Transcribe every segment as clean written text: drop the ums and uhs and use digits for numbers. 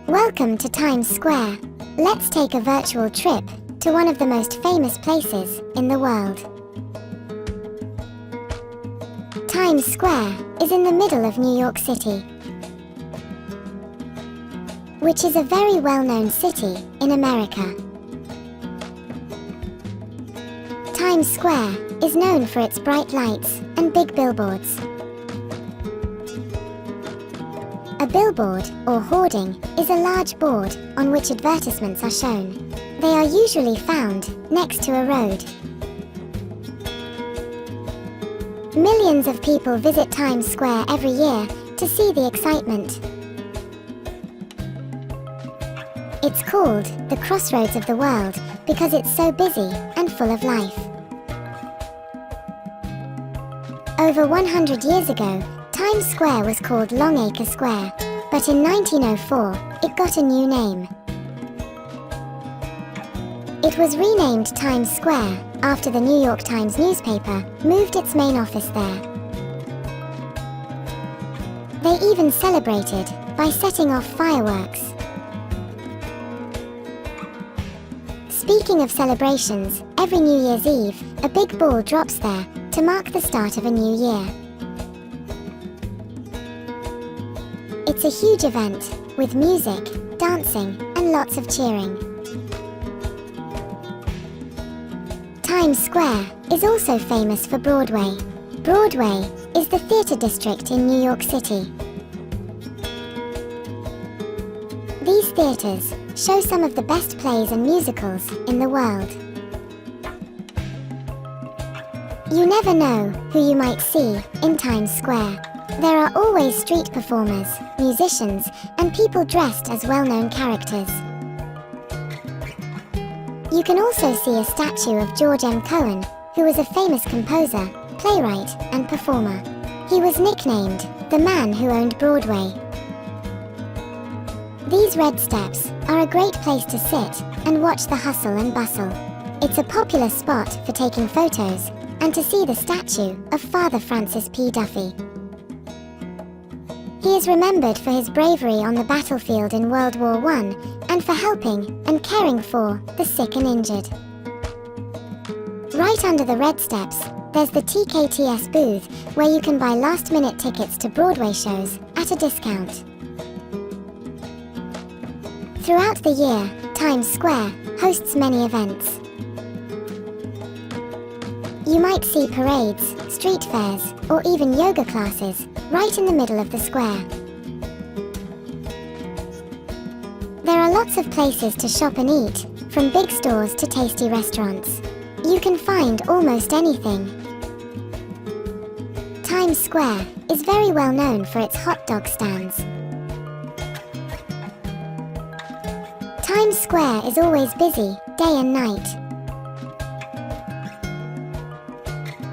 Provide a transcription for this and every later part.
Welcome to Times Square. Let's take a virtual trip to one of the most famous places in the world. Times Square is in the middle of New York City, which is a very well-known city in America. Times Square is known for its bright lights and big billboards. A billboard, or hoarding, is a large board on which advertisements are shown. They are usually found next to a road. Millions of people visit Times Square every year to see the excitement. It's called the crossroads of the world because it's so busy and full of life. Over 100 years ago, Times Square was called Longacre Square, but in 1904, it got a new name. It was renamed Times Square after the New York Times newspaper moved its main office there. They even celebrated by setting off fireworks. Speaking of celebrations, every New Year's Eve, a big ball drops there to mark the start of a new year. It's a huge event, with music, dancing, and lots of cheering. Times Square is also famous for Broadway. Broadway is the theater district in New York City. These theaters show some of the best plays and musicals in the world. You never know who you might see in Times Square. There are always street performers, musicians, and people dressed as well-known characters. You can also see a statue of George M Cohen, who was a famous composer, playwright, and performer. He was nicknamed the man who owned Broadway. These red steps are a great place to sit and watch the hustle and bustle. It's a popular spot for taking photos and to see the statue of Father Francis P. Duffy. He is remembered for his bravery on the battlefield in World War I and for helping and caring for the sick and injured. Right under the red steps, there's the TKTS booth where you can buy last-minute tickets to Broadway shows at a discount. Throughout the year, Times Square hosts many events. You might see parades, street fairs, or even yoga classes right in the middle of the square. There are lots of places to shop and eat, from big stores to tasty restaurants. You can find almost anything. Times Square is very well known for its hot dog stands. Times Square is always busy, day and night.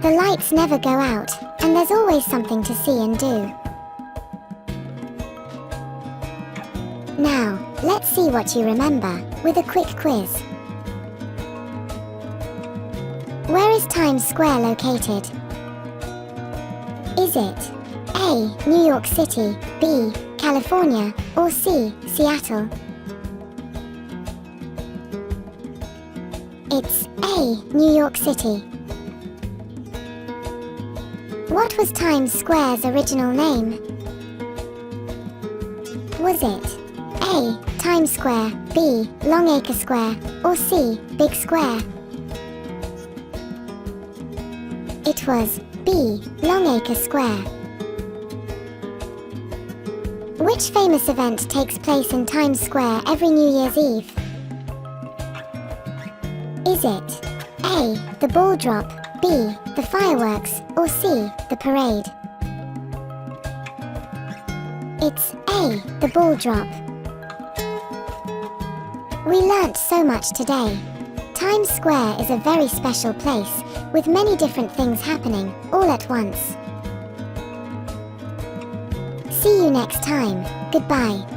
The lights never go out, and there's always something to see and do. Now, let's see what you remember with a quick quiz. Where is Times Square located? Is it A. New York City, B. California, or C. Seattle? It's A. New York City. What was Times Square's original name? Was it A. Times Square, B. Longacre Square, or C. Big Square? It was B. Longacre Square. Which famous event takes place in Times Square every New Year's Eve? Is it A. the ball drop, B. the fireworks, or C. the parade? It's A. the ball drop. We learnt so much today. Times Square is a very special place, with many different things happening, all at once. See you next time. Goodbye.